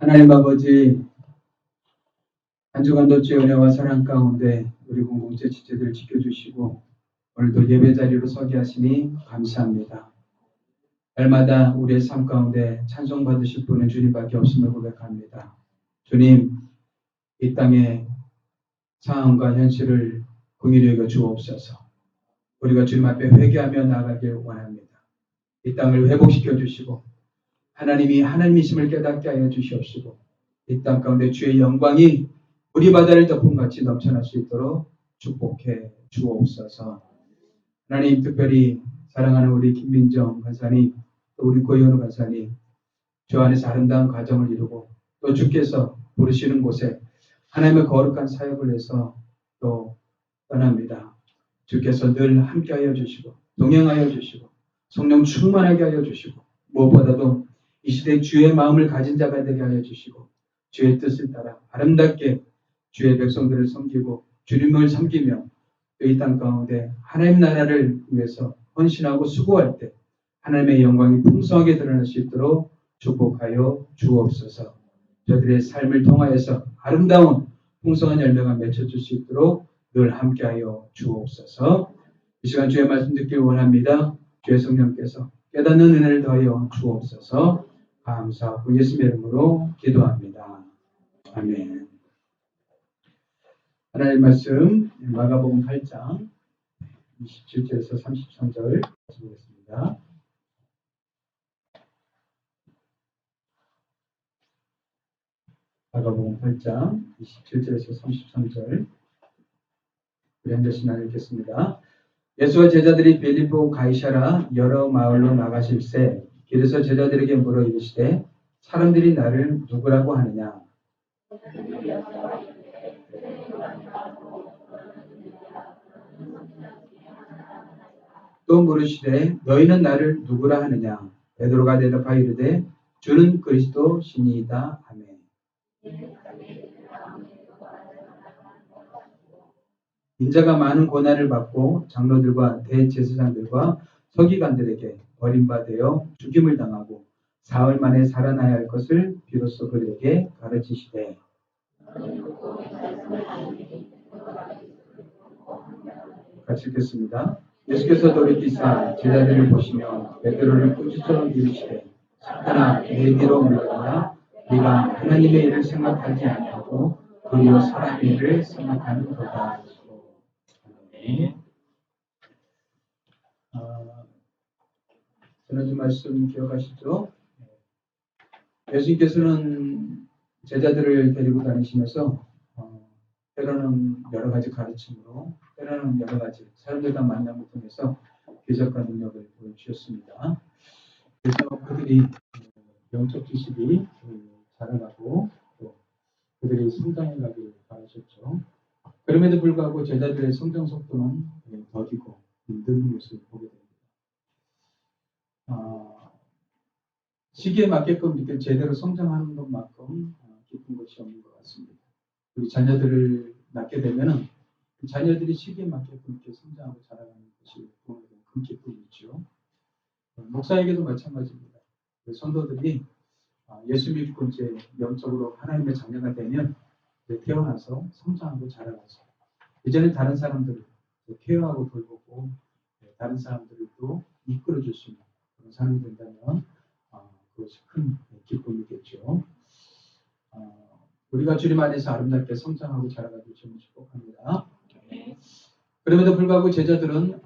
하나님 아버지, 한 주간도 주의 은혜와 사랑 가운데 우리 공동체 지체들 지켜주시고 오늘도 예배 자리로 서게 하시니 감사합니다. 날마다 우리의 삶 가운데 찬송 받으실 분은 주님밖에 없음을 고백합니다. 주님, 이 땅의 상황과 현실을 긍휼히 여겨 주옵소서. 우리가 주님 앞에 회개하며 나아가길 원합니다. 이 땅을 회복시켜 주시고 하나님이 하나님이심을 깨닫게 하여 주시옵시고 이 땅 가운데 주의 영광이 우리 바다를 덮음같이 넘쳐날 수 있도록 축복해 주옵소서. 하나님, 특별히 사랑하는 우리 김민정 간사님, 또 우리 고현우 간사님, 주 안에서 아름다운 가정을 이루고 또 주께서 부르시는 곳에 하나님의 거룩한 사역을 해서 또 떠납니다. 주께서 늘 함께하여 주시고 동행하여 주시고 성령 충만하게 하여 주시고 무엇보다도 이 시대에 주의 마음을 가진 자가 되게 하여 주시고 주의 뜻을 따라 아름답게 주의 백성들을 섬기고 주님을 섬기며 이 땅 가운데 하나님 나라를 위해서 헌신하고 수고할 때 하나님의 영광이 풍성하게 드러날 수 있도록 축복하여 주옵소서. 저들의 삶을 통하여서 아름다운 풍성한 열매가 맺혀질 수 있도록 늘 함께하여 주옵소서. 이 시간 주의 말씀 듣길 원합니다. 주의 성령께서 깨닫는 은혜를 더하여 주옵소서. 감사하고 예수님의 이름으로 기도합니다. 아멘. 하나님의 말씀 마가복음 8장 27절에서 33절 보겠습니다. 마가복음 8장 27절에서 33절 우리 한 절씩 읽겠습니다. 예수와 제자들이 빌립보 가이사라 여러 마을로 나가실새 길에서 제자들에게 물어 이르시되 사람들이 나를 누구라고 하느냐? 또 물으시되 너희는 나를 누구라 하느냐? 베드로가 대답하여 이르되 주는 그리스도 신이이다. 아멘. 인자가 많은 고난을 받고 장로들과 대제사장들과 서기관들에게 버림받아 죽임을 당하고 사흘 만에 살아나야 할 것을 비로소 그들에게 가르치시되 같이 읽겠습니다. 예수께서 돌이키사 제자들을 보시며 베드로를 꿈치처럼 이르시되 사탄아 내 뒤로 물러가라. 네가 하나님의 일을 생각하지 아니하고 도리어 사람의 일을 생각하는도다. 네. 지난주 말씀 기억하시죠? 예수님께서는 제자들을 데리고 다니시면서 때로는 여러 가지 가르침으로 때로는 여러 가지 사람들과 만남을 통해서 기적과 능력을 보여주셨습니다. 그래서 그들이 영적 지식이 자라나고 또 그들이 성장해 가기를 바라셨죠. 그럼에도 불구하고 제자들의 성장 속도는 더디고 힘든 모습을 보게 됩니다. 시기에 맞게끔 이렇게 제대로 성장하는 것만큼 기쁜 것이 없는 것 같습니다. 우리 자녀들을 낳게 되면은 그 자녀들이 시기에 맞게끔 이렇게 성장하고 자라가는 것이 보면 큰 기쁨이 있죠. 목사에게도 마찬가지입니다. 그 성도들이 예수 믿고 이제 영적으로 하나님의 자녀가 되면 태어나서 성장하고 자라가서 이제는 다른 사람들을 케어하고 돌보고 다른 사람들을 또 이끌어줄 수 있는 그런 사람이 된다면 그것이 큰 기쁨이겠죠. 우리가 주님 안에서 아름답게 성장하고 자라가길 주님 축복합니다. 그럼에도 불구하고 제자들은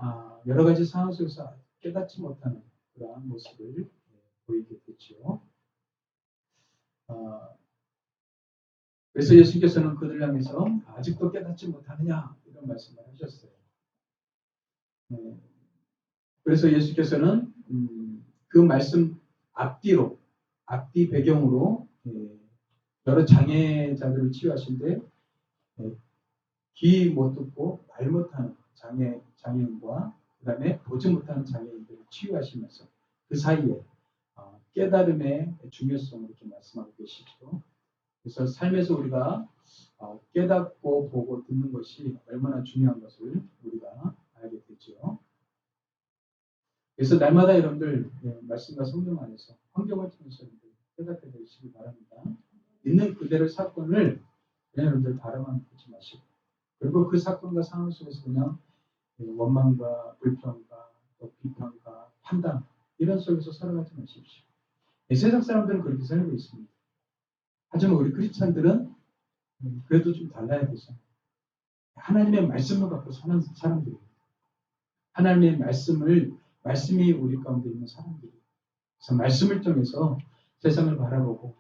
여러 가지 상황 속에서 깨닫지 못하는 그러한 모습을 보이게 됐죠. 그래서 예수님께서는 그들을 향해서 아직도 깨닫지 못하느냐 이런 말씀을 하셨어요. 그래서 예수께서는 그 말씀 앞뒤 배경으로 여러 장애자들을 치유하신데 귀 못 듣고 말 못하는 장애인과 그 다음에 보지 못하는 장애인들을 치유하시면서 그 사이에 깨달음의 중요성을 이렇게 말씀하고 계시죠. 그래서 삶에서 우리가 깨닫고 보고 듣는 것이 얼마나 중요한 것을 우리가 알게 되죠. 그래서 날마다 여러분들 말씀과 성경 안에서 환경을 통해서 깨닫게 되시기 바랍니다. 있는 그대로 사건을 그냥 여러분들 바라만 보지 마시고, 그리고 그 사건과 상황 속에서 그냥 원망과 불평과 또 비판과 판단 이런 속에서 살아가지 마십시오. 세상 사람들은 그렇게 살고 있습니다. 하지만 우리 크리스찬들은 그래도 좀 달라야 되죠. 하나님의 말씀을 갖고 사는 사람들이에요. 하나님의 말씀이 우리 가운데 있는 사람들이에요. 그래서 말씀을 통해서 세상을 바라보고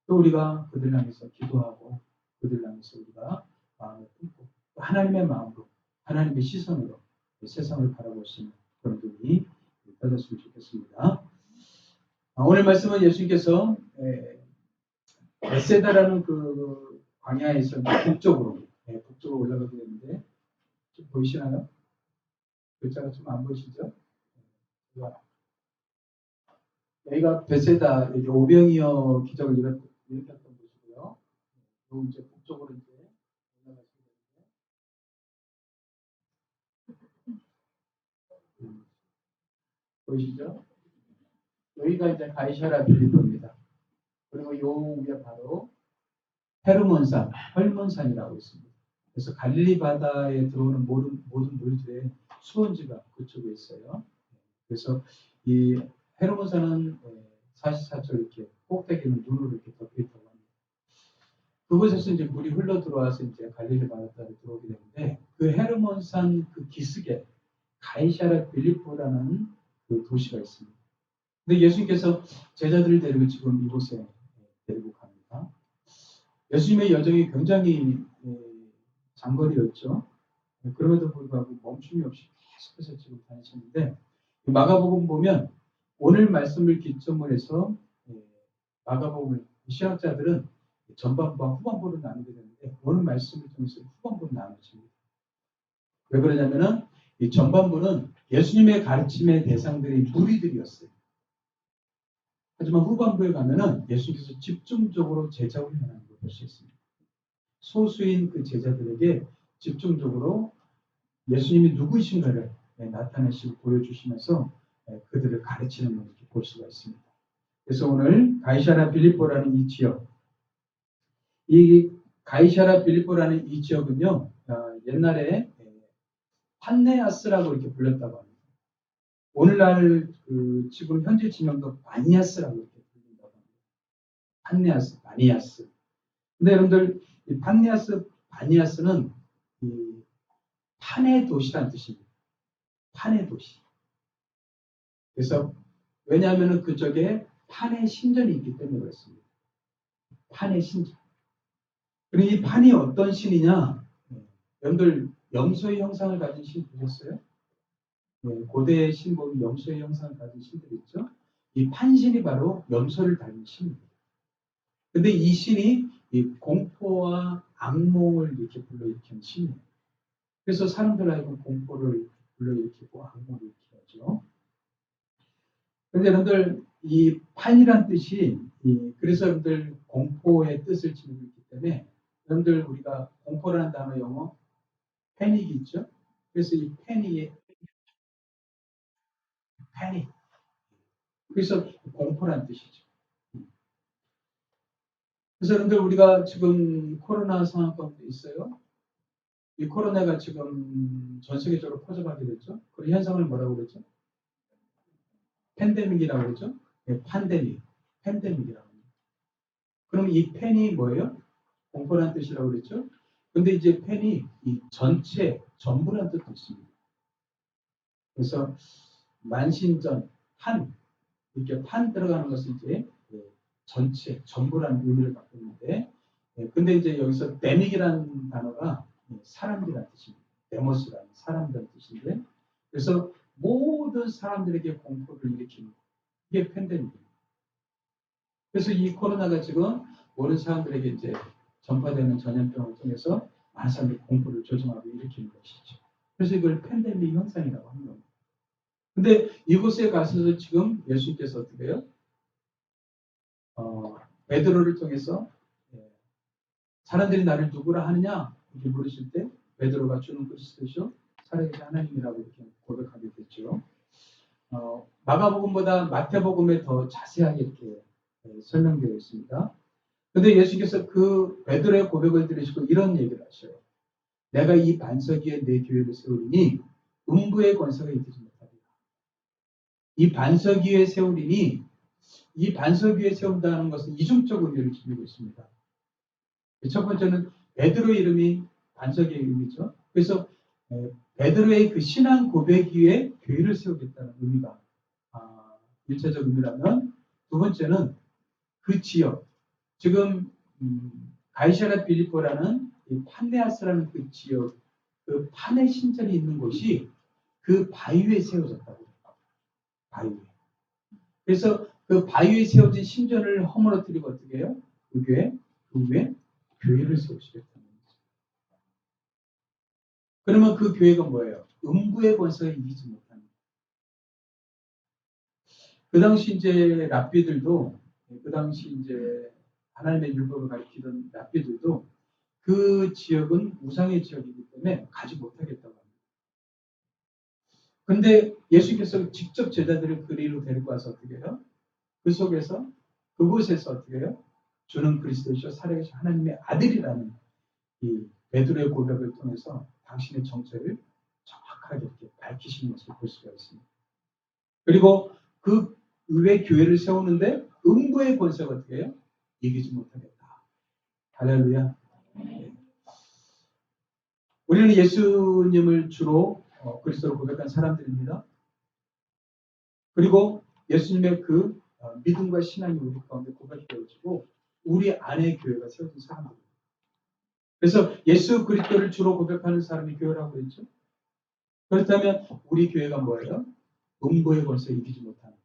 또 우리가 그들 향해서 기도하고 그들 향해서 우리가 마음을 품고 하나님의 마음으로 하나님의 시선으로 세상을 바라볼 수 있는 그런 분이 되었으면 좋겠습니다. 오늘 말씀은 예수님께서 베세다라는 그 광야에서 북쪽으로 올라가게 되는데 좀 보이시나요? 글자가 좀 안 보이시죠? 여기가 베세다 여기 오병이어 기적을 일으켰던 곳이고요. 그리고 이제 북쪽으로 이제 올라가시게 되는데 보이시죠? 여기가 이제 가이사라 빌립보입니다. 그리고 요 위에 바로 헤르몬산, 헐몬산이라고 있습니다. 그래서 갈릴리 바다에 들어오는 모든 물들의 수원지가 그쪽에 있어요. 그래서 이 헤르몬산은 사시사철 이렇게 꼭대기는 눈으로 이렇게 덮여 있다고 합니다. 그곳에서 이제 물이 흘러 들어와서 이제 갈릴리 바다에 들어오게 되는데 그 헤르몬산 그 기슭에 가이사라 빌립보라는 그 도시가 있습니다. 근데 예수님께서 제자들을 데리고 지금 이곳에 데리고 갑니다. 예수님의 여정이 굉장히 장거리였죠. 그럼에도 불구하고 멈춤이 없이 계속해서 지금 다니셨는데 마가복음 보면 오늘 말씀을 기점으로 해서 마가복음을 신학자들은 전반부와 후반부로 나누게 되는데 오늘 말씀을 통해서 후반부로 나누십니다. 왜 그러냐면은 이 전반부는 예수님의 가르침의 대상들이 무리들이었어요. 하지만 후반부에 가면은 예수님께서 집중적으로 제자 훈련하는 걸 볼 수 있습니다. 소수인 그 제자들에게 집중적으로 예수님이 누구이신가를 나타내시고 보여주시면서 그들을 가르치는 것을 볼 수가 있습니다. 그래서 오늘 가이사라 빌립보라는 이 지역, 이 가이사라 빌립보라는 이 지역은요, 옛날에 판네아스라고 이렇게 불렸다고 합니다. 오늘날 지금 현재 지명도 바니아스라고 이렇게 불린다고 합니다. 판네아스, 바니아스. 근데 여러분들 이 판네아스, 바니아스는 이 판의 도시란 뜻입니다. 판의 도시. 그래서 왜냐하면 그쪽에 판의 신전이 있기 때문에 그렇습니다. 판의 신전. 그리고 이 판이 어떤 신이냐? 여러분들 염소의 형상을 가진 신 보셨어요? 고대 신 보면 염소의 형상을 가진 신들이 있죠. 이 판신이 바로 염소를 닮은 신입니다. 근데 이 신이 이 공포와 악몽을 이렇게 불러일으키는 신이에요. 그래서 사람들 하여금 공포를 불러일으키고 악몽을 일으키죠. 그런데 여러분들 이 판이란 뜻이 그래서 여러분들 공포의 뜻을 지니고 있기 때문에 여러분들 우리가 공포라는 단어 영어 패닉이 있죠. 그래서 이 패닉의 패닉 그래서 공포란 뜻이죠. 그래서 여러분들 우리가 지금 코로나 상황 가운데 있어요. 이 코로나가 지금 전 세계적으로 퍼져가게 됐죠. 그 현상을 뭐라고 그랬죠? 팬데믹이라고 그러죠. 팬데믹이라고 합니다. 그럼 이 팬이 뭐예요? 공포란 뜻이라고 그랬죠. 근데 이제 팬이 이 전부란 뜻도 있습니다. 그래서 만신전, 이렇게 판 들어가는 것은 이제 전부라는 의미를 갖고 있는데, 근데 이제 여기서 데믹이라는 단어가 사람들이라는 뜻입니다. 데모스라는 사람들이라는 뜻인데, 그래서 모든 사람들에게 공포를 일으키는 이게 팬데믹입니다. 그래서 이 코로나가 지금 모든 사람들에게 이제 전파되는 전염병을 통해서 많은 사람들이 공포를 조성하고 일으키는 것이죠. 그래서 이걸 팬데믹 현상이라고 하는 겁니다. 근데 이곳에 가서 지금 예수님께서 어떻게 해요? 베드로를 통해서 사람들이 나를 누구라 하느냐 이렇게 물으실 때 베드로가 주는 그리스도시요 살아계신 하나님이라고 이렇게 고백하게 됐죠. 마가복음보다 마태복음에 더 자세하게 이렇게 설명되어 있습니다. 근데 예수께서 그 베드로의 고백을 들으시고 이런 얘기를 하셔요. 내가 이 반석 위에 내 교회를 세우리니 음부의 권세가 이기지 못하리라. 이 반석 위에 세우리니 이 반석 위에 세운다는 것은 이중적 의미를 지니고 있습니다. 첫 번째는 베드로의 이름이 반석의 의미죠. 그래서 베드로의 그 신앙 고백 위에 교회를 세우겠다는 의미가 1차적 의미라면, 두 번째는 그 지역, 지금 가이사랴 빌립보라는 이 판네아스라는 그 지역, 그 판의 신전이 있는 곳이 그 바위 위에 세워졌다고. 바위 위에. 그래서 그 바위 위에 세워진 신전을 허물어뜨리고 어떻게 해요? 그 위에 교회를 세우시겠다는 거죠. 그러면 그 교회가 뭐예요? 음부의 권세가 이기지 못하는 거예요. 그 당시 이제 랍비들도, 그 당시 이제 하나님의 율법을 가리키던 랍비들도 그 지역은 우상의 지역이기 때문에 가지 못하겠다고 합니다. 근데 예수께서 직접 제자들을 그리로 데리고 와서 어떻게 해요? 그 속에서, 그곳에서 어떻게 해요? 주는 그리스도이시오 살아계신 하나님의 아들이라는 이 베드로의 고백을 통해서 당신의 정체를 정확하게 이렇게 밝히시는 것을 볼 수가 있습니다. 그리고 그 의회 교회를 세우는데 음부의 권세가 어떻게 해요? 이기지 못하겠다. 할렐루야. 우리는 예수님을 주로 그리스도로 고백한 사람들입니다. 그리고 예수님의 그 믿음과 신앙이 우리 가운데 고백되어지고 우리 안에 교회가 세워진 사람들입니다. 그래서 예수 그리스도를 주로 고백하는 사람이 교회라고 했죠. 그렇다면 우리 교회가 뭐예요? 음부의 권세에 이기지 못하는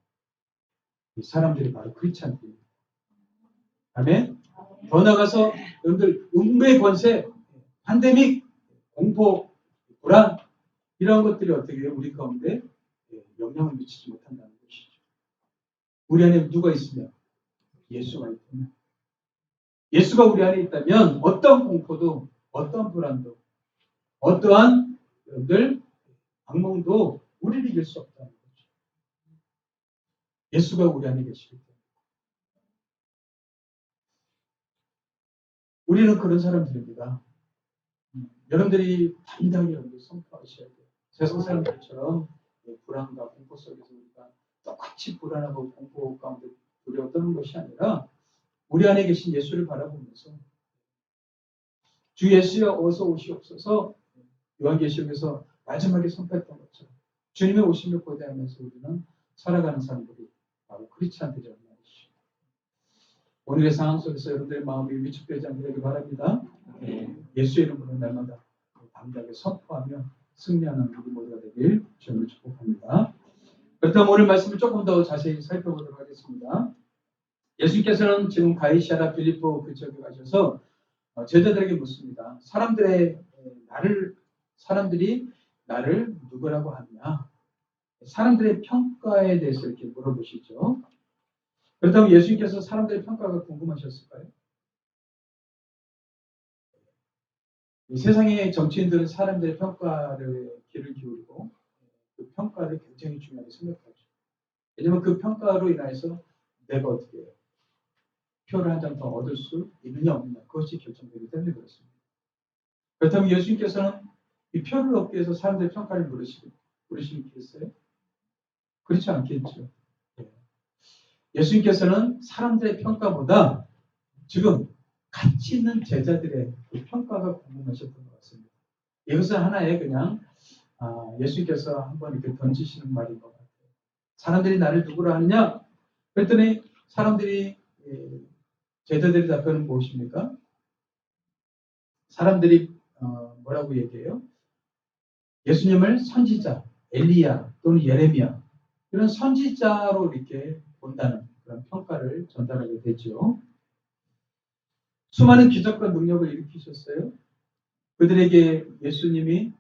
이 사람들이 바로 크리스찬들입니다. 아멘. 더 나아가서 여러분들 음부의 권세, 팬데믹, 공포, 불안 이런 것들이 어떻게 해요? 우리 가운데 영향을 미치지 못한다는 것이죠. 우리 안에 누가 있으면 예수가 있다면, 예수가 우리 안에 있다면 어떤 공포도, 어떤 불안도, 어떠한 여러분들 악몽도 우리를 이길 수 없다는 거죠. 예수가 우리 안에 계시기 때문에. 우리는 그런 사람들입니다. 여러분들이 당당히 여러분들 선포하셔야 돼요. 세상 사람들처럼 불안과 공포 속에서 우리가 똑같이 불안하고 공포 가운데 두려워 떠는 것이 아니라 우리 안에 계신 예수를 바라보면서 주 예수여 어서 오시옵소서, 요한계시록에서 마지막에 선포했던 것처럼 주님의 오심을 고대하면서 우리는 살아가는 사람들이 바로 크리스찬들이라는 말이죠. 오늘의 상황 속에서 여러분들의 마음이 위축되지 않게 되길 바랍니다. 예수의 이름으로 날마다 담대하게 선포하며 승리하는 우리 모두가 되길 주님을 축복합니다. 그렇다면 오늘 말씀을 조금 더 자세히 살펴보도록 하겠습니다. 예수님께서는 지금 가이사랴 빌립보 그 지역에 가셔서 제자들에게 묻습니다. 사람들이 나를 누구라고 하느냐? 사람들의 평가에 대해서 이렇게 물어보시죠. 그렇다면 예수님께서 사람들의 평가가 궁금하셨을까요? 이 세상의 정치인들은 사람들의 평가를 귀를 기울이고 그 평가를 굉장히 중요하게 생각하죠. 왜냐하면 그 평가로 인해서 내가 어떻게 해요? 표를 한 장 더 얻을 수 있느냐 없느냐, 그것이 결정되기 때문에 그렇습니다. 그렇다면 예수님께서는 이 표를 얻기 위해서 사람들의 평가를 물으시겠어요? 그렇지 않겠죠. 예수님께서는 사람들의 평가보다 지금 같이 있는 제자들의 그 평가가 궁금하셨던 것 같습니다. 이것은 하나의 그냥 예수님께서 한번 이렇게 던지시는 말인 것 같아요. 사람들이 나를 누구로 하느냐? 그랬더니 사람들이 제자들의 답변은 무엇입니까? 사람들이 뭐라고 얘기해요? 예수님을 선지자, 엘리야 또는 예레미야 이런 선지자로 이렇게 본다는 그런 평가를 전달하게 되죠. 수많은 기적과 능력을 일으키셨어요. 그들에게 예수님이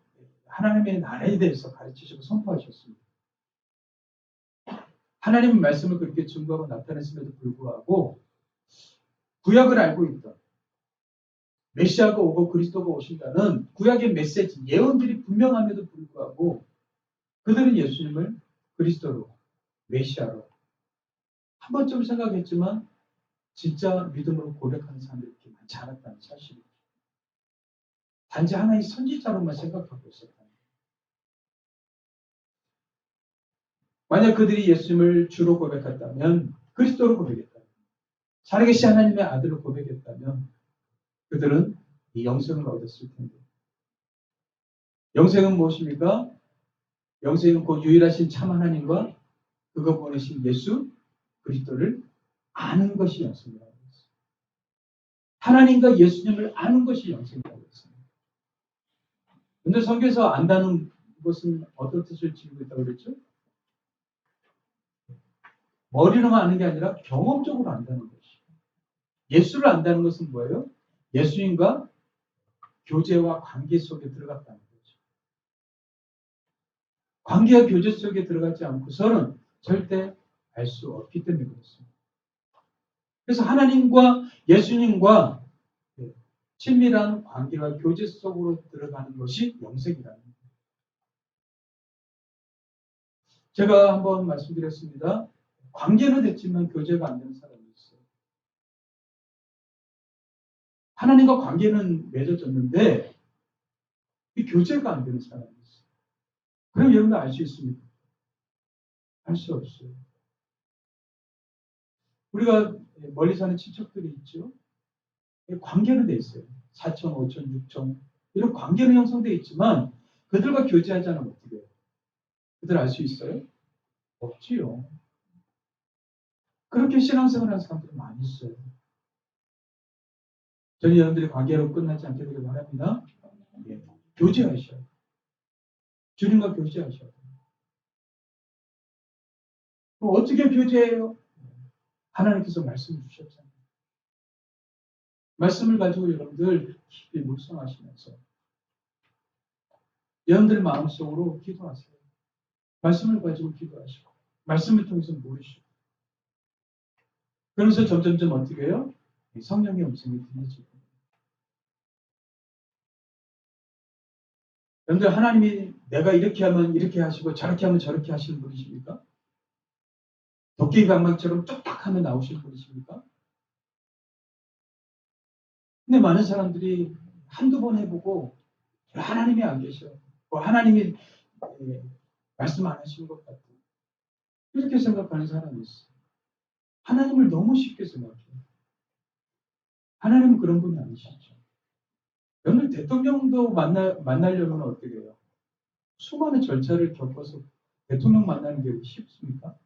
하나님의 나라에 대해서 가르치시고 선포하셨습니다. 하나님의 말씀을 그렇게 증거하고 나타냈음에도 불구하고 구약을 알고 있던 메시아가 오고 그리스도가 오신다는 구약의 메시지, 예언들이 분명함에도 불구하고 그들은 예수님을 그리스도로, 메시아로 한 번쯤 생각했지만 진짜 믿음으로 고백하는 사람들이 이렇게 많지 않았다는 사실이에요. 단지 하나의 선지자로만 생각하고 있었다. 만약 그들이 예수님을 주로 고백했다면, 그리스도로 고백했다면, 살아계신 하나님의 아들로 고백했다면 그들은 이 영생을 얻었을 텐데. 영생은 무엇입니까? 영생은 곧 유일하신 참 하나님과 그가 보내신 예수 그리스도를 아는 것이 영생이라고 했어요. 하나님과 예수님을 아는 것이 영생이라고 했습니다. 근데 성경에서 안다는 것은 어떤 뜻을 지니고 있다고 그랬죠? 머리로만 아는 게 아니라 경험적으로 안다는 것이죠. 예수를 안다는 것은 뭐예요? 예수님과 교제와 관계 속에 들어갔다는 거죠. 관계와 교제 속에 들어가지 않고서는 절대 알 수 없기 때문에 그렇습니다. 그래서 하나님과 예수님과 친밀한 관계와 교제 속으로 들어가는 것이 영생이라는 거예요. 제가 한번 말씀드렸습니다. 관계는 됐지만 교제가 안 되는 사람이 있어요. 하나님과 관계는 맺어졌는데 이 교제가 안 되는 사람이 있어요. 그럼 여러분들 알 수 있습니까? 알 수 없어요. 우리가 멀리 사는 친척들이 있죠. 관계는 돼 있어요. 사촌, 오촌, 육촌 이런 관계는 형성돼 있지만 그들과 교제하지 않으면 어떻게 해요? 그들 알 수 있어요? 없지요. 그렇게 신앙생활 하는 사람들이 많이 있어요. 저는 여러분들의 관계로 끝나지 않게 되길 바랍니다. 예. 교제하셔야 돼요. 주님과 교제하셔야 돼요. 그럼 어떻게 교제해요? 하나님께서 말씀을 주셨잖아요. 말씀을 가지고 여러분들 깊이 묵상하시면서 여러분들 마음속으로 기도하세요. 말씀을 가지고 기도하시고 말씀을 통해서 모르시고 그러면서 점점점 어떻게 해요? 성령의 음성이 들리죠. 여러분들 하나님이 내가 이렇게 하면 이렇게 하시고 저렇게 하면 저렇게 하시는 분이십니까? 도깨비 방망처럼 뚝딱 하면 나오시는 분이십니까? 근데 많은 사람들이 한두 번 해보고 하나님이 안 계셔. 뭐 하나님이 말씀 안 하시는 것 같아. 이렇게 생각하는 사람이 있어. 하나님을 너무 쉽게 생각해요. 하나님은 그런 분이 아니시죠. 여러분 대통령도 만나려면 어떻게 해요? 수많은 절차를 겪어서 대통령 만나는 게 쉽습니까?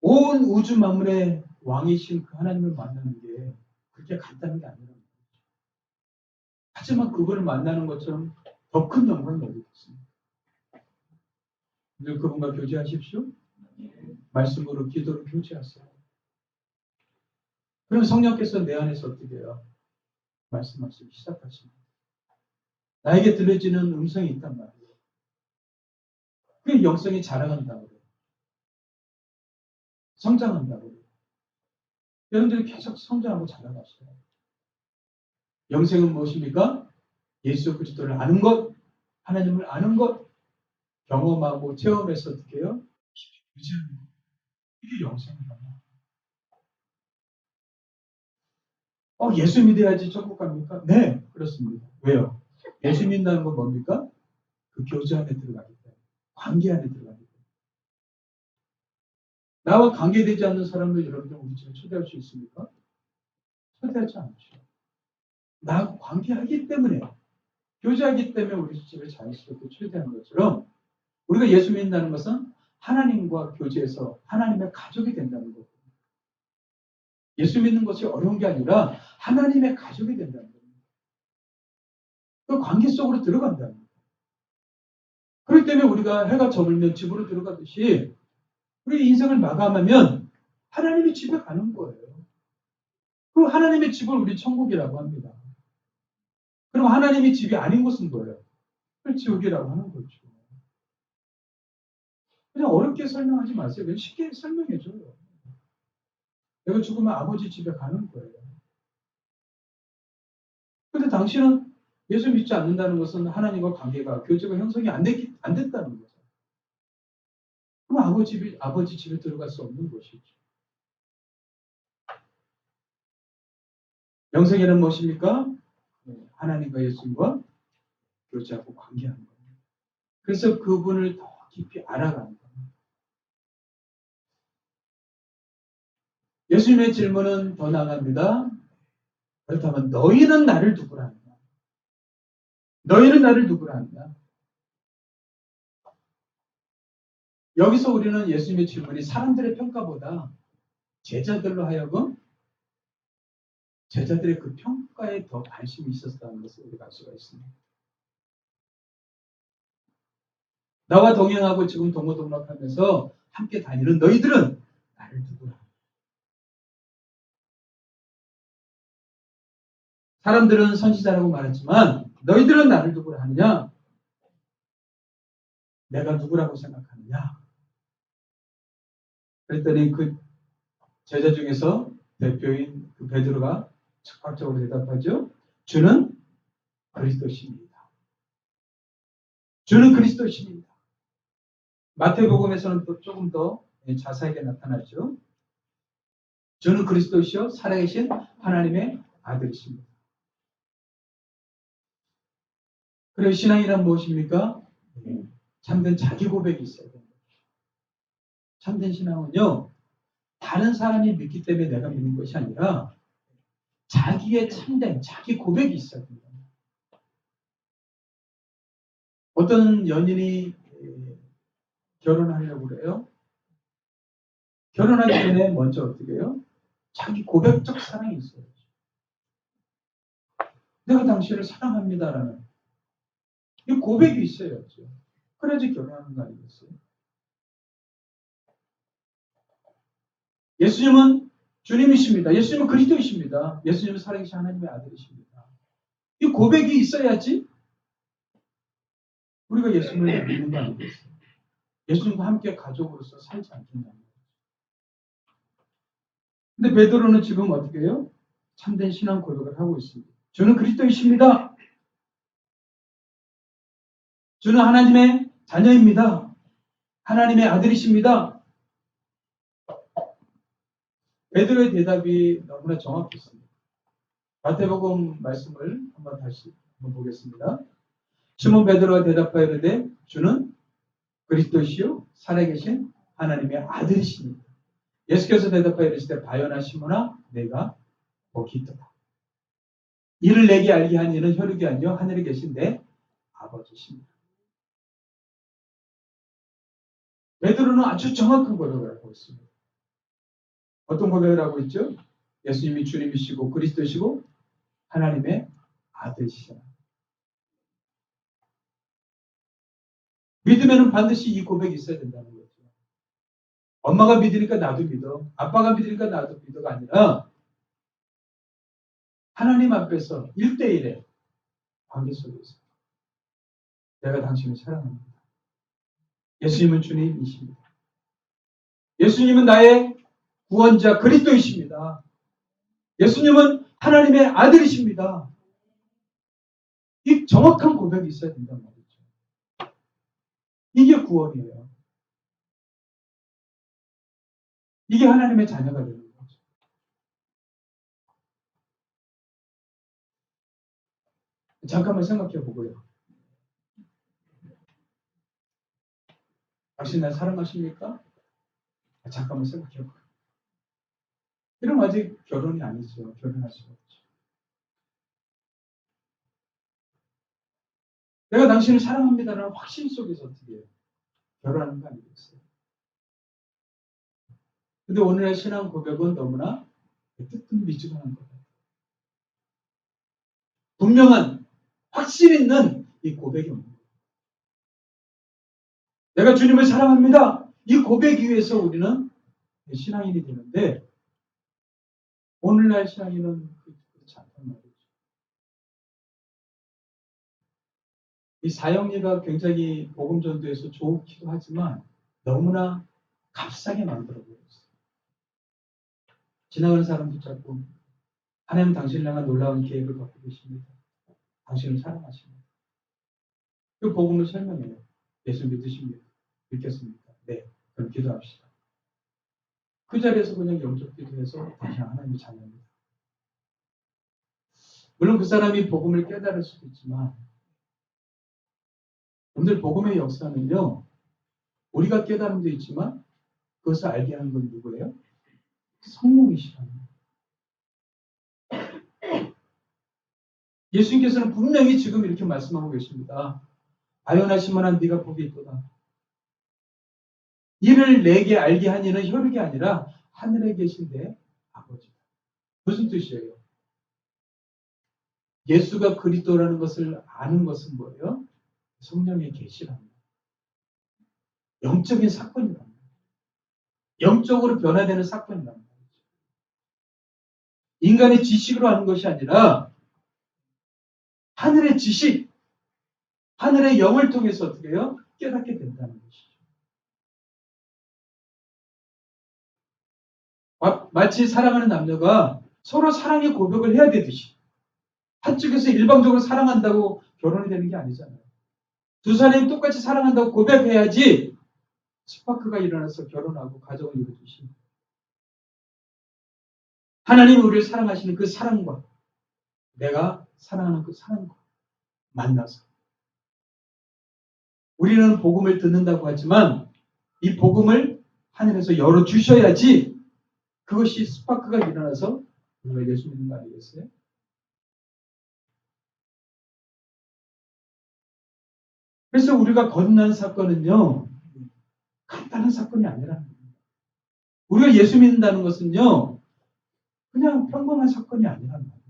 온 우주 만물의 왕이신 그 하나님을 만나는 게 그렇게 간단한 게 아니라는 거죠. 하지만 그분을 만나는 것처럼 더 큰 영광이 어디 있습니까? 늘 그분과 교제하십시오. 말씀으로 기도로 교제하세요. 그럼 성령께서 내 안에서 어떻게 해요? 말씀하시기 시작하십니다. 나에게 들려지는 음성이 있단 말이에요. 그 영성이 자라간다고 그래요. 성장한다고 그래요. 여러분들이 계속 성장하고 자라가셔요. 영생은 무엇입니까? 예수 그리스도를 아는 것, 하나님을 아는 것, 경험하고 체험해서 어떻게 해요? 유지하는 것. 이게 영생입니다. 예수 믿어야지 천국 갑니까? 네, 그렇습니다. 왜요? 예수 믿는다는 건 뭡니까? 그 교제 안에 들어가기 때문에. 관계 안에 들어가기 때문에. 나와 관계되지 않는 사람들 여러분들 우리 집에 초대할 수 있습니까? 초대하지 않죠. 나하고 관계하기 때문에, 교제하기 때문에 우리 집에 자연스럽게 초대하는 것처럼 우리가 예수 믿는다는 것은 하나님과 교제해서 하나님의 가족이 된다는 거고 예수 믿는 것이 어려운 게 아니라 하나님의 가족이 된다는 겁니다. 그 관계 속으로 들어간다는 거예요. 그렇기 때문에 우리가 해가 저물면 집으로 들어가듯이 우리 인생을 마감하면 하나님의 집에 가는 거예요. 그 하나님의 집을 우리 천국이라고 합니다. 그럼 하나님의 집이 아닌 것은 뭐예요? 그 지옥이라고 하는 거죠. 그냥 어렵게 설명하지 마세요. 그냥 쉽게 설명해줘요. 내가 죽으면 아버지 집에 가는 거예요. 근데 당신은 예수 믿지 않는다는 것은 하나님과 관계가 교제가 형성이 안 됐다는 거죠. 그럼 아버지 집에 들어갈 수 없는 곳이죠. 영생이란 무엇입니까? 하나님과 예수님과 교제하고 관계하는 겁니다. 그래서 그분을 더 깊이 알아가는 겁니다. 예수님의 질문은 더 나갑니다. 그렇다면 너희는 나를 누구라 하느냐? 너희는 나를 누구라 하느냐? 여기서 우리는 예수님의 질문이 사람들의 평가보다 제자들로 하여금 제자들의 그 평가에 더 관심이 있었다는 것을 우리가 알 수가 있습니다. 나와 동행하고 지금 동고동락하면서 함께 다니는 너희들은 나를 누구라? 사람들은 선지자라고 말했지만 너희들은 나를 누구라 하느냐? 내가 누구라고 생각하느냐? 그랬더니 그 제자 중에서 대표인 그 베드로가 즉각적으로 대답하죠. 주는 그리스도십니다. 주는 그리스도십니다. 마태복음에서는 또 조금 더 자세하게 나타나죠. 주는 그리스도시요 살아계신 하나님의 아들이십니다. 그리고 신앙이란 무엇입니까? 참된 자기 고백이 있어야 됩니다. 참된 신앙은요, 다른 사람이 믿기 때문에 내가 믿는 것이 아니라 자기의 참된 자기 고백이 있어야 됩니다. 어떤 연인이 결혼하려고 그래요? 결혼하기 전에 먼저 어떻게 해요? 자기 고백적 사랑이 있어요. 내가 당신을 사랑합니다라는 이 고백이 있어야죠. 그래야지 결혼하는 거 아니겠어요? 예수님은 주님이십니다. 예수님은 그리스도이십니다. 예수님은 살아계신 하나님의 아들이십니다. 이 고백이 있어야지 우리가 예수님을 믿는 거 아니겠어요? 예수님과 함께 가족으로서 살지 않겠냐는 거죠. 근데 베드로는 지금 어떻게 해요? 참된 신앙 고백을 하고 있습니다. 주는 그리스도이십니다. 주는 하나님의 자녀입니다. 하나님의 아들이십니다. 베드로의 대답이 너무나 정확했습니다. 마태복음 말씀을 다시 보겠습니다. 시몬 베드로가 대답하여 이르되 주는 그리스도시요 살아계신 하나님의 아들이십니다. 예수께서 대답하여 이르시되 바요나 시몬아 내가 복이 있도다. 이를 내게 알게 한 이는 혈육이 아니요 하늘에 계신 내 아버지십니다. 베드로는 아주 정확한 고백을 하고 있습니다. 어떤 고백을 하고 있죠? 예수님이 주님이시고 그리스도시고 하나님의 아들이시잖아요. 믿으면 반드시 이 고백이 있어야 된다는 거죠. 엄마가 믿으니까 나도 믿어. 아빠가 믿으니까 나도 믿어가 아니라 하나님 앞에서 1대1의 관계 속에서 내가 당신을 사랑합니다. 예수님은 주님이십니다. 예수님은 나의 구원자 그리스도이십니다. 예수님은 하나님의 아들이십니다. 이 정확한 고백이 있어야 된단 말이죠. 이게 구원이에요. 이게 하나님의 자녀가 되는 거죠. 잠깐만 생각해 보고요. 당신 날 사랑하십니까? 잠깐만 생각해 보고요. 이러면 아직 결혼이 아니죠. 결혼할 수가 없죠. 내가 당신을 사랑합니다라는 확신 속에서 어떻게 해요? 결혼하는 거 아니겠어요? 근데 오늘의 신앙 고백은 너무나 뜨뜻미지근한 거예요. 분명한 확신 있는 이 고백이 없는 거예요. 내가 주님을 사랑합니다. 이 고백 위에서 우리는 신앙인이 되는데 오늘날 신앙인은 그렇지 않단 말이죠. 이 사형리가 굉장히 복음 전도에서 좋기도 하지만 너무나 값싸게 만들어버렸어요. 지나가는 사람 붙잡고 하나님 당신을 향한 놀라운 계획을 갖고 계십니다. 당신을 사랑하십니다. 그 복음을 설명해요. 예수 믿으십니까? 믿겠습니까? 네. 그럼 기도합시다. 그 자리에서 그냥 영적 기도해서 다시 하나님의 자녀입니다. 물론 그 사람이 복음을 깨달을 수도 있지만 오늘 복음의 역사는요. 우리가 깨달음도 있지만 그것을 알게 하는 건 누구예요? 성령이시랍니다. 예수님께서는 분명히 지금 이렇게 말씀하고 계십니다. 아요나 시몬아 네가 복이 있도다. 이를 내게 알게 한 이는 혈육이 아니라 하늘에 계신 내 아버지다. 무슨 뜻이에요? 예수가 그리스도라는 것을 아는 것은 뭐예요? 성령의 계시랍니다. 영적인 사건이랍니다. 영적으로 변화되는 사건이랍니다. 인간의 지식으로 하는 것이 아니라 하늘의 지식, 하늘의 영을 통해서 어떻게 해요? 깨닫게 된다는 것이죠. 마치 사랑하는 남녀가 서로 사랑의 고백을 해야 되듯이 한쪽에서 일방적으로 사랑한다고 결혼이 되는 게 아니잖아요. 두 사람이 똑같이 사랑한다고 고백해야지 스파크가 일어나서 결혼하고 가정을 이루듯이 하나님 우리를 사랑하시는 그 사랑과 내가 사랑하는 그 사랑과 만나서 우리는 복음을 듣는다고 하지만 이 복음을 하늘에서 열어주셔야지 그것이 스파크가 일어나서 우리가 예수 믿는 거 아니겠어요? 그래서 우리가 거듭난 사건은요. 간단한 사건이 아니라는 겁니다. 우리가 예수 믿는다는 것은요. 그냥 평범한 사건이 아니라는 겁니다.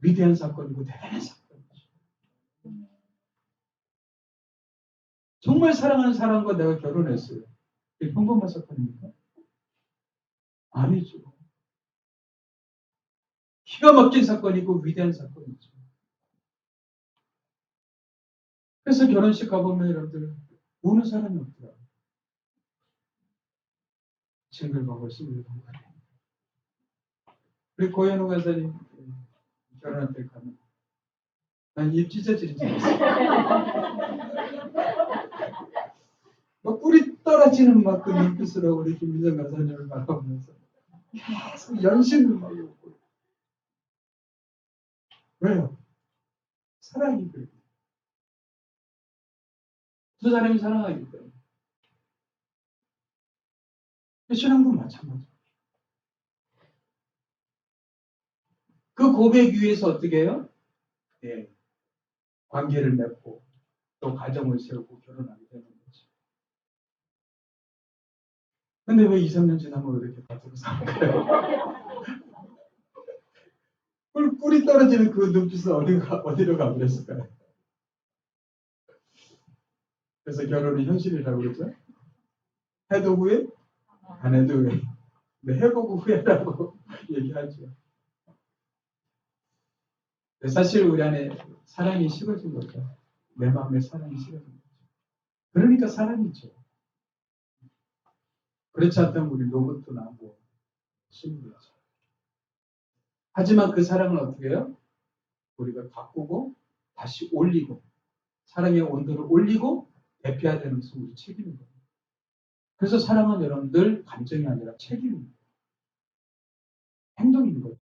위대한 사건이고 대단한 사건이죠. 정말 사랑하는 사람과 내가 결혼했어요. 그게 평범한 사건입니까? 아니죠. 기가 막힌 사건이고 위대한 사건이죠. 그래서 결혼식 가보면 여러분들 우는 사람이 없더라고요. 징글벙글 싱글벙글. 우리 고현우 간사님 결혼할 때 가면 난 입 찢어지는 줄 알았어요. 막 꿀이 떨어지는 막 그 눈빛으로 우리 김민정 간사님을 바라보면서 계속 연신을 막 하고. 왜요? 사랑이 그래요. 두 사람이 사랑하기 때문에. 신앙도 마찬가지예요. 그 고백 위에서 어떻게 해요? 예, 관계를 맺고 또 가정을 세우고 결혼하게 되는 거죠. 근데 왜 2, 3년 지나면 왜 이렇게 다투고 살까요? 꿀이 떨어지는 그 눈빛은 어디로 가버렸을까요? 그래서 결혼은 현실이라고 그러죠? 해도 후회? 안 해도 후회. 근데 해보고 후회라고 얘기하죠. 사실 우리 안에 사랑이 식어진 거죠. 내 마음에 사랑이 식어진 거죠. 그러니까 사랑이죠. 그렇지 않다면 우리 로봇도 나고 식물이죠. 하지만 그 사랑을 어떻게 해요? 우리가 가꾸고 다시 올리고 사랑의 온도를 올리고 대표해야 되는 것은 우리 책임입니다. 그래서 사랑은 여러분들 감정이 아니라 책임입니다. 행동인 거죠.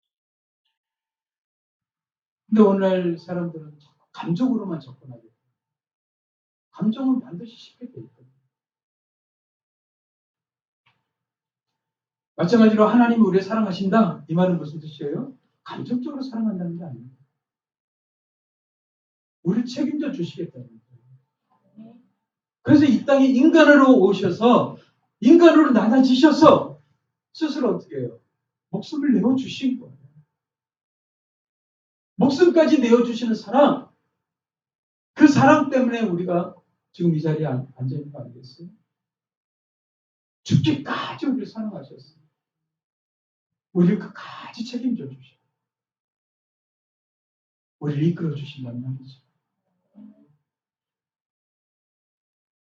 근데 오늘 사람들은 감정으로만 접근하게 돼요. 감정은 반드시 쉽게 돼 있거든요. 마찬가지로 하나님이 우리를 사랑하신다. 이 말은 무슨 뜻이에요? 감정적으로 사랑한다는 게 아닙니다. 우리를 책임져 주시겠다는 거예요. 그래서 이 땅에 인간으로 오셔서 인간으로 나눠지셔서 스스로 어떻게 해요? 목숨을 내어주신 거예요. 목숨까지 내어주시는 사랑, 그 사랑 때문에 우리가 지금 이 자리에 앉아있는 거 아니겠어요? 죽기까지 우리를 사랑하셨어요. 우리를 끝까지 책임져 주시고 우리를 이끌어 주신다는 말이죠.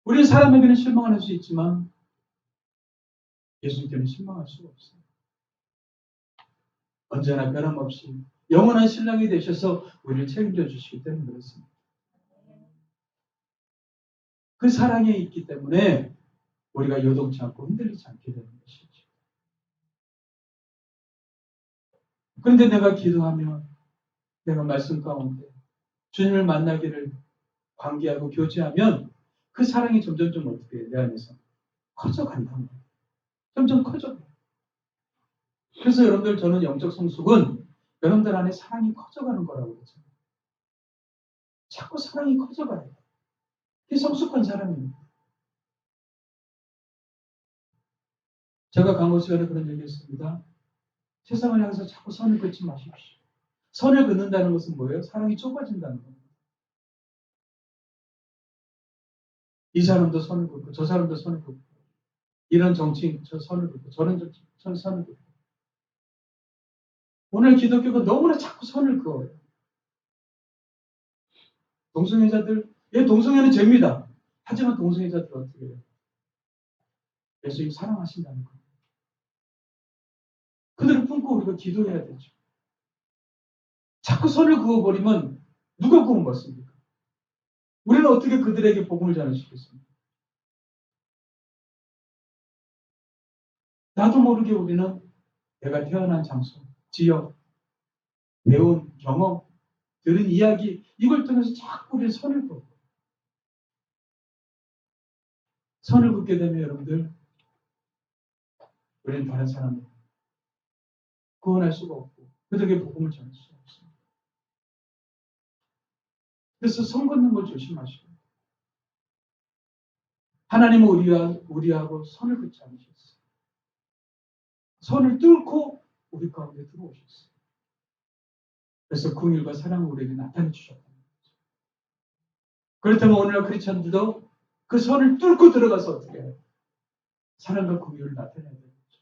우리는 사람에게는 실망을 할 수 있지만 예수님께는 실망할 수가 없어요. 언제나 변함없이 영원한 신랑이 되셔서 우리를 책임져 주시기 때문에 그렇습니다. 그 사랑에 있기 때문에 우리가 요동치 않고 흔들리지 않게 되는 것이죠. 그런데 내가 기도하면, 내가 말씀 가운데 주님을 만나기를 관계하고 교제하면 그 사랑이 점점 어떻게 해요? 내 안에서 커져간다는 거예요. 점점 커져가요. 그래서 여러분들, 저는 영적 성숙은 여러분들 안에 사랑이 커져가는 거라고 그러죠. 자꾸 사랑이 커져가요. 이게 성숙한 사람입니다. 제가 강호 시간에 그런 얘기 했습니다. 세상을 향해서 자꾸 선을 긋지 마십시오. 선을 긋는다는 것은 뭐예요? 사랑이 좁아진다는 겁니다. 이 사람도 선을 긋고 저 사람도 선을 긋고 이런 정치인 저 선을 긋고 저런 정치인 저 선을 긋고 오늘 기독교가 너무나 자꾸 선을 그어요. 동성애자들, 예, 동성애는 죄입니다. 하지만 동성애자들 어떻게 해요? 예수님 사랑하신다는 거예요. 그들을 품고 우리가 기도해야 되죠. 자꾸 선을 그어버리면 누가 구원 받습니까? 우리는 어떻게 그들에게 복음을 전하시겠습니까? 나도 모르게 우리는 내가 태어난 장소, 지역, 배운 경험, 들은 이야기, 이걸 통해서 자꾸 우리는 선을 그어. 선을 긋게 되면 여러분들, 우리는 다른 사람을 구원할 수가 없고 그들에게 복음을 전할 수가 없습니다. 그래서 선 긋는 걸 조심하시고, 하나님은 우리하고 선을 긋지 않으셨어요. 선을 뚫고 우리 가운데 들어오셨어요. 그래서 긍휼과 사랑을 우리에게 나타내 주셨다. 그렇다면 오늘날 크리스천들도 그 선을 뚫고 들어가서 어떻게 해요? 사랑과 긍휼을 나타내야 되는 거죠.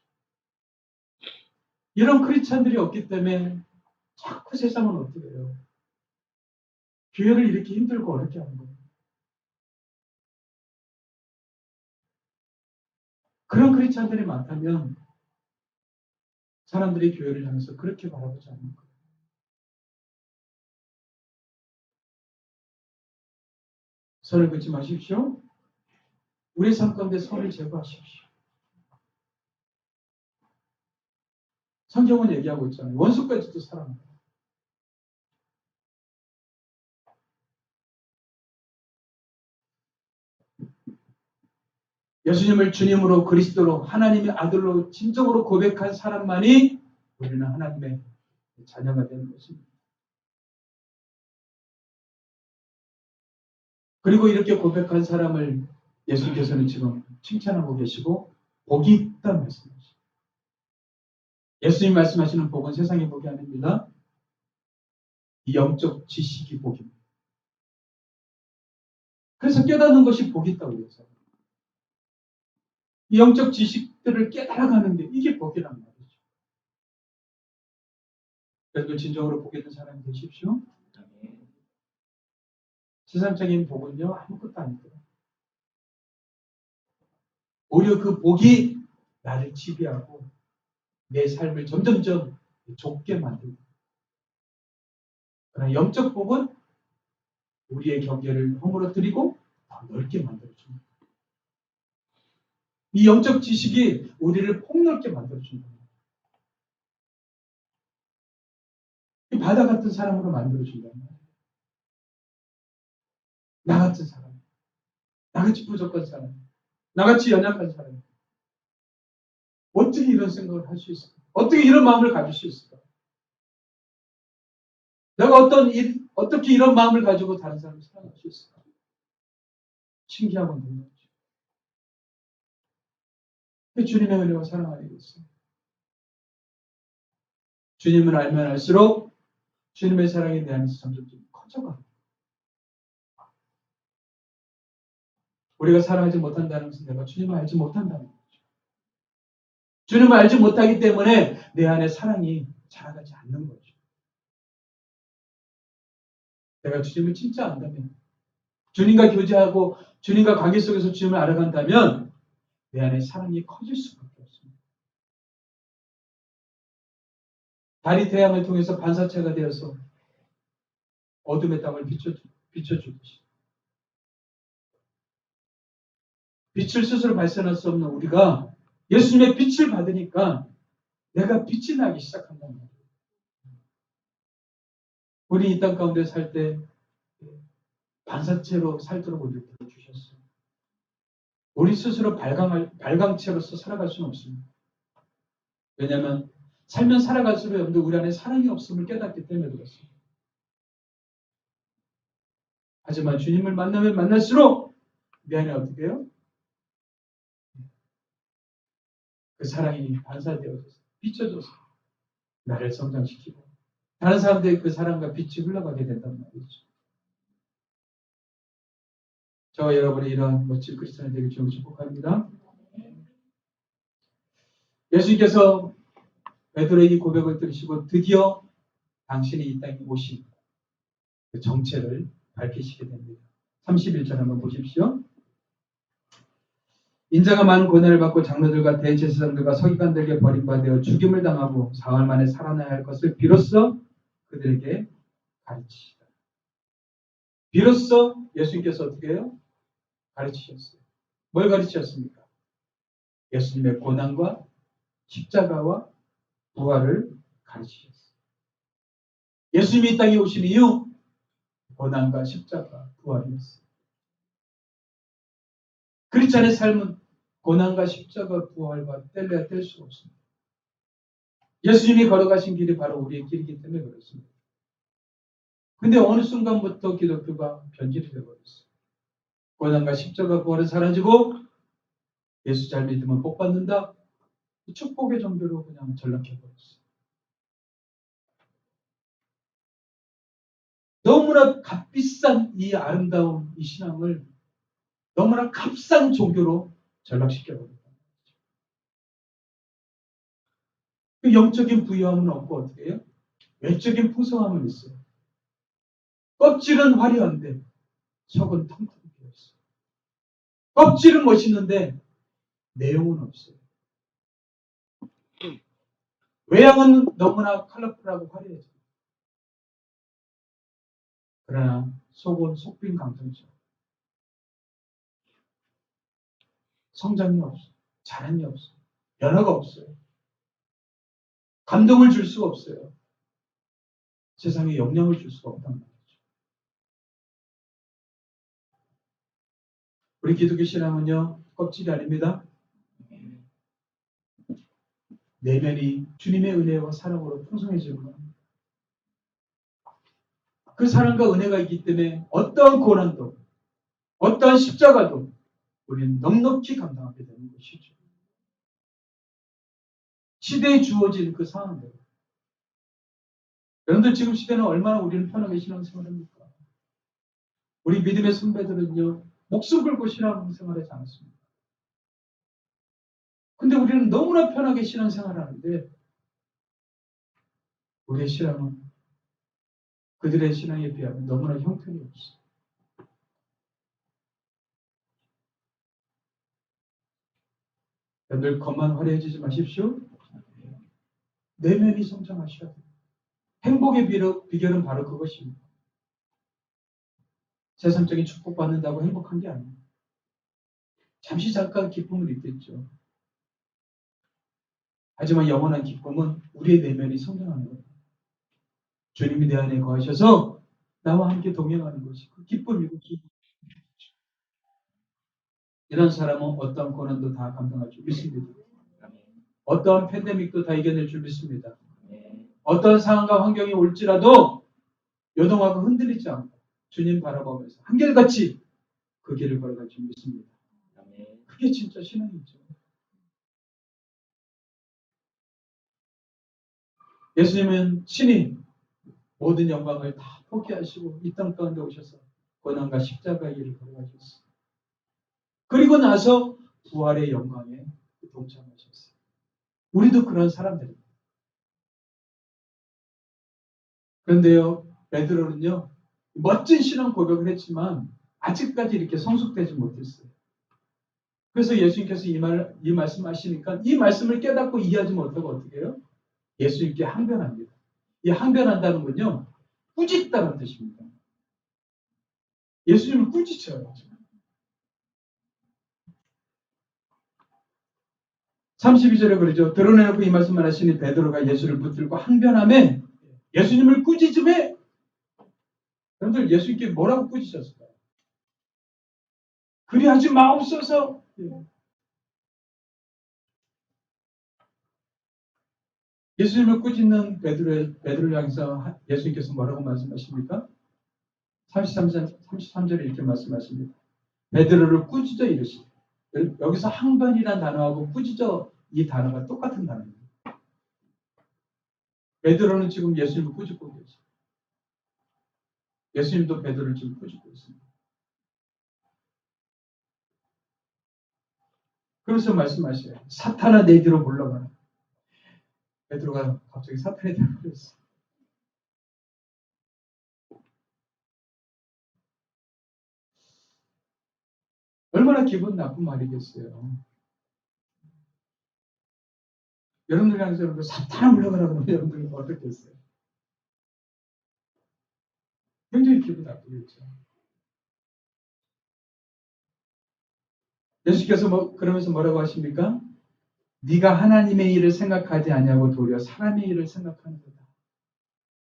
이런 크리스천들이 없기 때문에 자꾸 세상은 어떻게 해요? 교회를 이렇게 힘들고 어렵게 하는 거예요. 그런 크리스천들이 많다면 사람들이 교회를 향해서 그렇게 바라보지 않는 거예요. 선을 긋지 마십시오. 우리 삶 가운데 선을 제거하십시오. 성경은 얘기하고 있잖아요. 원수까지도 사랑합니다. 예수님을 주님으로 그리스도로 하나님의 아들로 진정으로 고백한 사람만이 우리는 하나님의 자녀가 되는 것입니다. 그리고 이렇게 고백한 사람을 예수님께서는 지금 칭찬하고 계시고 복이 있다 말씀하십니다. 예수님 말씀하시는 복은 세상의 복이 아닙니다. 이 영적 지식이 복입니다. 그래서 깨닫는 것이 복이 있다고 그랬어요. 이 영적 지식들을 깨달아가는 게 이게 복이란 말이죠. 그래서 진정으로 복 있는 사람이 되십시오. 세상적인 복은요, 아무것도 아니더라고요. 오히려 그 복이 나를 지배하고 내 삶을 점점점 좁게 만들고, 그러나 영적 복은 우리의 경계를 허물어뜨리고 더 넓게 만들어줍니다. 이 영적 지식이 우리를 폭넓게 만들어준다. 이 바다 같은 사람으로 만들어준다. 나 같은 사람, 나같이 부족한 사람, 나같이 연약한 사람, 어떻게 이런 생각을 할 수 있을까? 어떻게 이런 마음을 가질 수 있을까? 내가 어떻게 이런 마음을 가지고 다른 사람을 사랑할 수 있을까? 신기하고 놀랍죠. 주님의 은혜와 사랑 안에 있어요. 주님을 알면 알수록 주님의 사랑이 내 안에서 점점 커져가요. 우리가 사랑하지 못한다는 것은 내가 주님을 알지 못한다는 거죠. 주님을 알지 못하기 때문에 내 안에 사랑이 자라가지 않는 거죠. 내가 주님을 진짜 안다면, 주님과 교제하고 주님과 관계 속에서 주님을 알아간다면 내 안에 사랑이 커질 수밖에 없습니다. 달이 태양을 통해서 반사체가 되어서 어둠의 땅을 비춰주듯이 빛을 스스로 발산할 수 없는 우리가 예수님의 빛을 받으니까 내가 빛이 나기 시작한단 말이에요. 우리 이 땅 가운데 살 때 반사체로 살도록 우리를 불러주셨어요. 우리 스스로 발광체로서 살아갈 수는 없습니다. 왜냐하면 살면 살아갈수록 여러분들 우리 안에 사랑이 없음을 깨닫기 때문에 그렇습니다. 하지만 주님을 만나면 만날수록 내 안에 어떻게 해요? 그 사랑이 반사되어져서 비춰져서 나를 성장시키고 다른 사람들의 그 사랑과 빛이 흘러가게 된단 말이죠. 저와 여러분이 이러한 멋진 크리스찬이 되길 주님을 축복합니다. 예수님께서 베드로의 이 고백을 들으시고 드디어 당신이 이 땅에 오신 그 정체를 밝히시게 됩니다. 31절 한번 보십시오. 인자가 많은 고난을 받고 장로들과 대제사장들과 서기관들에게 버림받아 죽임을 당하고 사흘 만에 살아나야 할 것을 비로소 그들에게 가르치시다. 비로소 예수님께서 어떻게 해요? 가르치셨어요. 뭘 가르치셨습니까? 예수님의 고난과 십자가와 부활을 가르치셨어요. 예수님이 이 땅에 오신 이유 고난과 십자가, 부활이었어요. 크리스찬의 삶은 고난과 십자가, 부활과 뗄래야 뗄 수가 없습니다. 예수님이 걸어가신 길이 바로 우리의 길이기 때문에 그렇습니다. 근데 어느 순간부터 기독교가 변질이 되어버렸어요. 고난과 십자가, 부활은 사라지고 예수 잘 믿으면 복 받는다. 축복의 종교로 그냥 전락해버렸어요. 너무나 값비싼 이 아름다운 이 신앙을 너무나 값싼 종교로 전락시켜버렸다. 그 영적인 부유함은 없고 어떻게 해요? 외적인 풍성함은 있어요. 껍질은 화려한데 속은 텅텅 비어있어요. 껍질은 멋있는데 내용은 없어요. 외양은 너무나 컬러풀하고 화려해져요. 그러나 속은 속빈 감정이죠. 성장이 없어요. 자랑이 없어요. 변화가 없어요. 감동을 줄 수가 없어요. 세상에 영향을 줄 수가 없단 말이죠. 우리 기독교 신앙은요, 껍질이 아닙니다. 내면이 주님의 은혜와 사랑으로 풍성해지는 겁니다. 그 사랑과 은혜가 있기 때문에 어떠한 고난도, 어떠한 십자가도 우리는 넉넉히 감당하게 되는 것이죠. 시대에 주어진 그 상황대로. 여러분들 지금 시대는 얼마나 우리는 편하게 신앙생활합니까? 우리 믿음의 선배들은요, 목숨 걸고 신앙생활하지 않았습니다. 근데 우리는 너무나 편하게 신앙생활하는데 우리의 신앙은 그들의 신앙에 비하면 너무나 형편이 없어요. 여러분들 겉만 화려해지지 마십시오. 내면이 성장하셔야 돼요. 행복의 비결은 바로 그것입니다. 세상적인 축복받는다고 행복한 게 아니에요. 잠시 잠깐 기쁨을 있겠죠. 하지만 영원한 기쁨은 우리의 내면이 성장하는 거예요. 주님이 내 안에 거하셔서 나와 함께 동행하는 것이 그 기쁨이고 이런 사람은 어떠한 고난도 다 감당할 줄 믿습니다. 어떠한 팬데믹도 다 이겨낼 줄 믿습니다. 어떠한 상황과 환경이 올지라도 요동하고 흔들리지 않고 주님 바라보면서 한결같이 그 길을 걸어갈 줄 믿습니다. 그게 진짜 신앙이죠. 예수님은 신이 모든 영광을 다 포기하시고 이 땅 가운데 오셔서 고난과 십자가의 길을 걸어가셨어요. 그리고 나서 부활의 영광에 동참하셨어요. 우리도 그런 사람들입니다. 그런데요, 베드로는요, 멋진 신앙 고백을 했지만 아직까지 이렇게 성숙되지 못했어요. 그래서 예수님께서 이 말씀하시니까 이 말씀을 깨닫고 이해하지 못하고 어떻게 해요? 예수님께 항변합니다. 이 항변한다는 건요, 꾸짖다는 뜻입니다. 예수님을 꾸짖어요. 32절에 그러죠. 드러내놓고 이 말씀만 하시니 베드로가 예수를 붙들고 항변하며 예수님을 꾸짖음에. 여러분들 예수님께 뭐라고 꾸짖었을까요? 그리하지 마옵소서. 예수님을 꾸짖는 베드로를 향해서 예수님께서 뭐라고 말씀하십니까? 33절에 이렇게 말씀하십니다. 베드로를 꾸짖어 이르시되. 여기서 항변이라는 단어하고 꾸짖어 이 단어가 똑같은 단어입니다. 베드로는 지금 예수님을 꾸짖고 계십니다. 예수님도 베드로를 지금 꾸짖고 있습니다. 그래서 말씀하셔요. 사탄아 내 뒤로 물러가라. 베드로가 갑자기 사탄이 되어버렸어요. 얼마나 기분 나쁜 말이겠어요. 여러분들 향해서 여러분 사탄아 물러가라 그러면 여러분들은 어떻겠어요? 굉장히 기분 나쁘겠죠. 예수께서 그러면서 뭐라고 하십니까? 네가 하나님의 일을 생각하지 아니하고 도리어 사람의 일을 생각하는 거다.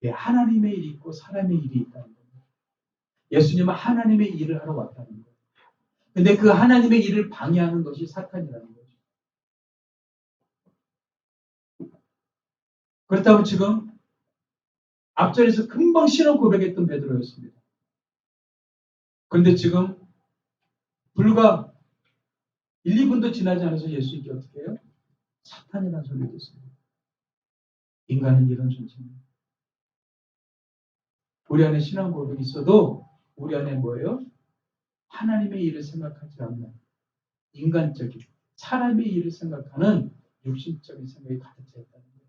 예, 하나님의 일이 있고 사람의 일이 있다는 겁니다. 예수님은 하나님의 일을 하러 왔다는 거예요. 근데 그 하나님의 일을 방해하는 것이 사탄이라는 거죠. 그렇다고 지금 앞전에서 금방 신앙 고백했던 베드로였습니다. 그런데 지금 불과 1, 2분도 지나지 않아서 예수님께 어떻게 해요? 사탄이라는 소리를 듣습니다. 인간은 이런 존재입니다. 우리 안에 신앙 고백이 있어도 우리 안에 뭐예요? 하나님의 일을 생각하지 않는 인간적인 사람의 일을 생각하는 육신적인 생각이 가득 차 있다는 거죠.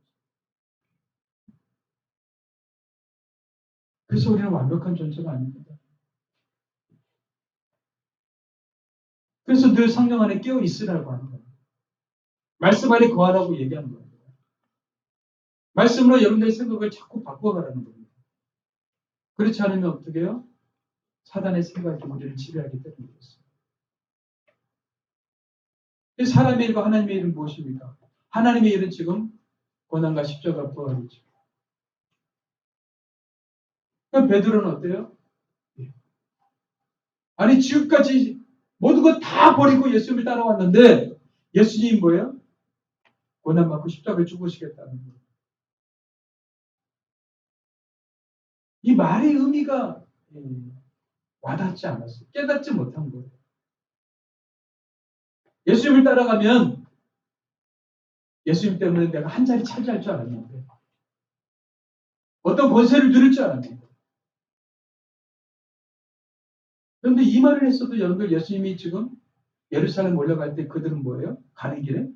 그래서 우리는 완벽한 존재가 아닙니다. 그래서 늘 성령 안에 깨어 있으라고 하는 겁니다. 말씀 안에 거하라고 얘기하는 겁니다. 말씀으로 여러분들의 생각을 자꾸 바꿔가라는 겁니다. 그렇지 않으면 어떻게 해요? 사단의 생각이 우리를 지배하기 때문에 그렇습니다. 사람의 일과 하나님의 일은 무엇입니까? 하나님의 일은 지금 고난과 십자가 부활이죠. 그럼 베드로는 어때요? 아니 지금까지 모든 거 다 버리고 예수님을 따라왔는데 예수님이 뭐예요? 고난 받고 십자가에 죽으시겠다는 거예요. 이 말의 의미가 와닿지 않았어요. 깨닫지 못한 거예요. 예수님을 따라가면 예수님 때문에 내가 한 자리 차지할 줄 알았는데 어떤 권세를 누릴 줄 알았는데 그런데 이 말을 했어도 여러분들 예수님이 지금 예루살렘 올라갈 때 그들은 뭐예요? 가는 길에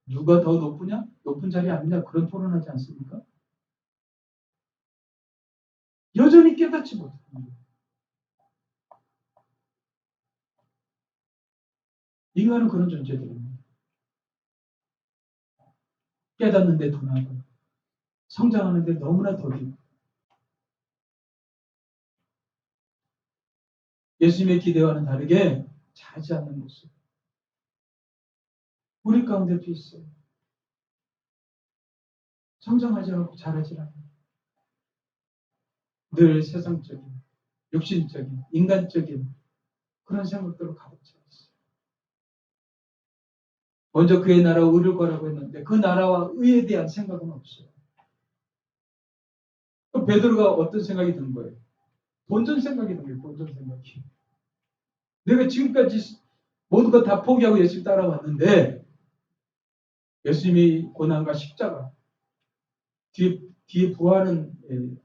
누가 더 높으냐? 높은 자리 아니냐? 그런 토론하지 않습니까? 여전히 깨닫지 못합니다. 인간은 그런 존재들입니다. 깨닫는데 둔하고 성장하는데 너무나 더디고 예수님의 기대와는 다르게 자지 않는 모습. 우리 가운데도 있어요. 성장하지 않고 자라지 않고 늘 세상적인, 육신적인, 인간적인 그런 생각들로 가득 차 있어요. 먼저 그의 나라와 의를 구하라고 했는데 그 나라와 의에 대한 생각은 없어요. 그럼 베드로가 어떤 생각이 든 거예요? 본전 생각이 든 거예요. 본전 생각이. 내가 지금까지 모든 거 다 포기하고 예수님 따라왔는데 예수님이 고난과 십자가 뒤에 부활은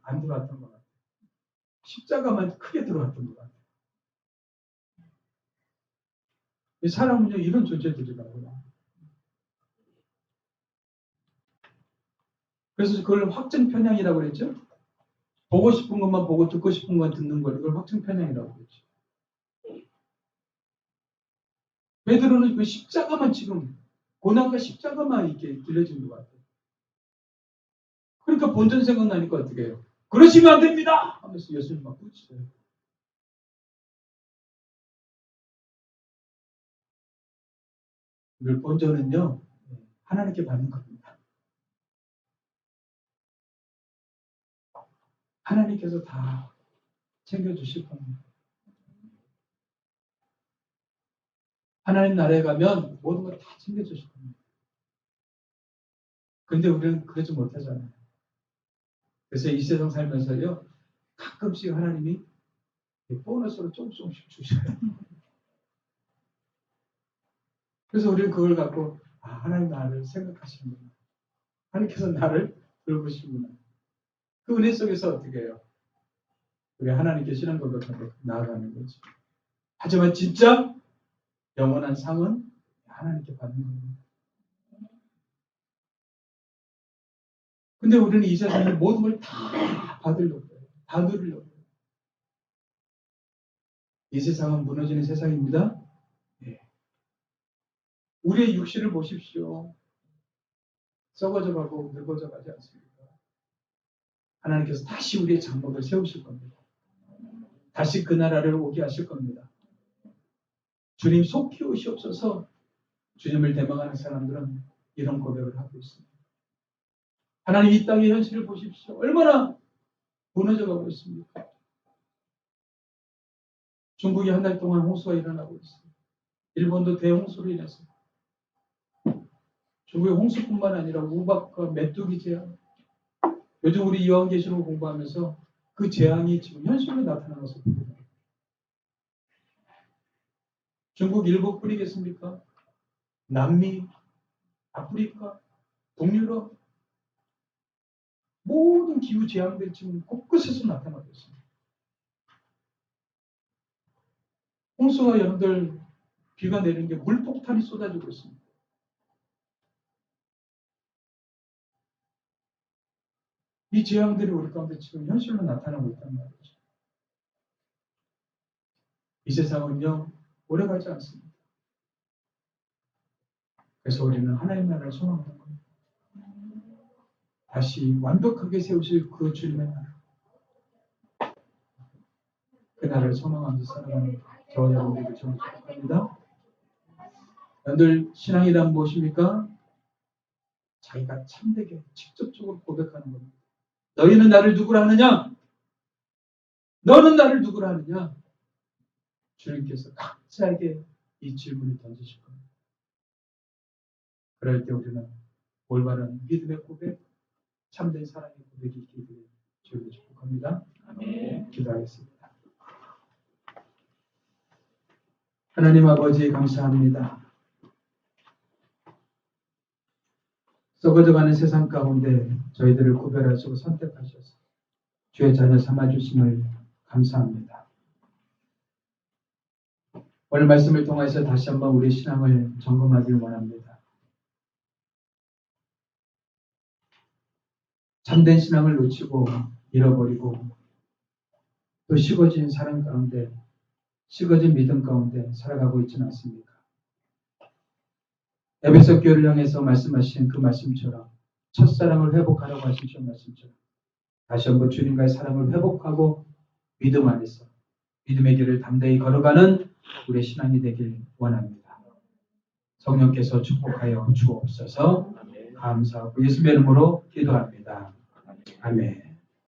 안 들어왔던 것 같아요. 십자가만 크게 들어왔던 것 같아요. 사람은요 이런 존재들이라고요. 그래서 그걸 확증 편향이라고 그랬죠. 보고 싶은 것만 보고 듣고 싶은 것만 듣는 걸 이걸 확증 편향이라고 그랬죠. 베드로는 그 십자가만 지금 고난과 십자가만 이렇게 들려진 것 같아요. 그러니까 본전 생각나니까 어떻게 해요? 그러시면 안 됩니다! 하면서 예수님 막 붙이세요. 늘 본전은요 하나님께 받는 겁니다. 하나님께서 다 챙겨주실 겁니다. 하나님 나라에 가면 모든 걸 다 챙겨주실 겁니다. 근데 우리는 그러지 못하잖아요. 그래서 이 세상 살면서요, 가끔씩 하나님이 보너스로 조금씩 주셔요. 그래서 우리는 그걸 갖고, 하나님 나를 생각하시는구나. 하나님께서 나를 돌보시는구나. 그 은혜 속에서 어떻게 해요? 우리 하나님께 신앙 고백하고 나아가는 거지. 하지만 진짜 영원한 상은 하나님께 받는 겁니다. 근데 우리는 이 세상에 모든 걸 다 받으려고 해요. 다 누리려고 해요. 이 세상은 무너지는 세상입니다. 예. 우리의 육신을 보십시오. 썩어져 가고 늙어져 가지 않습니까? 하나님께서 다시 우리의 장막을 세우실 겁니다. 다시 그 나라를 오게 하실 겁니다. 주님 속히 오시옵소서. 주님을 대망하는 사람들은 이런 고백을 하고 있습니다. 하나님 이 땅의 현실을 보십시오. 얼마나 무너져 가고 있습니까? 중국이 한 달 동안 홍수가 일어나고 있습니다. 일본도 대홍수로 인해서 중국의 홍수뿐만 아니라 우박과 메뚜기 재앙, 요즘 우리 요한계시록 공부하면서 그 재앙이 지금 현실로 나타나는 것을 봅니다. 중국 일본뿐이겠습니까? 남미, 아프리카, 동유럽 모든 기후 재앙들이 지금 곳곳에서 나타나고 있습니다. 홍수가 여러분들 비가 내리는 게 물폭탄이 쏟아지고 있습니다. 이 재앙들이 우리 가운데 지금 현실로 나타나고 있단 말이죠. 이 세상은요, 오래가지 않습니다. 그래서 우리는 하나님 나라를 소망하는 겁니다. 다시 완벽하게 세우실 그 주님의 나라. 그 나라를 소망하면서 살아가는 저와 여러분들에게 저는 축복합니다. 여러분들 신앙이란 무엇입니까? 자기가 참되게 직접적으로 고백하는 겁니다. 너희는 나를 누구라 하느냐? 너는 나를 누구라 하느냐? 주님께서 각자에게 이 질문을 던지실 겁니다. 그럴 때 우리는 올바른 믿음의 고백, 참된 사랑의 고백이 있게 되길 주님을 축복합니다. 아멘. 기도하겠습니다. 하나님 아버지 감사합니다. 썩어져가는 세상 가운데 저희들을 구별하시고 선택하셔서 주의 자녀 삼아주심을 감사합니다. 오늘 말씀을 통해서 다시 한번 우리 신앙을 점검하길 원합니다. 참된 신앙을 놓치고 잃어버리고 또 식어진 사랑 가운데 식어진 믿음 가운데 살아가고 있지는 않습니까? 에베소 교회를 향해서 말씀하신 그 말씀처럼 첫사랑을 회복하라고 하신 그 말씀처럼 다시 한번 주님과의 사랑을 회복하고 믿음 안에서 믿음의 길을 담대히 걸어가는 우리의 신앙이 되길 원합니다. 성령께서 축복하여 주옵소서. 감사하고 예수님의 이름으로 기도합니다. 아멘.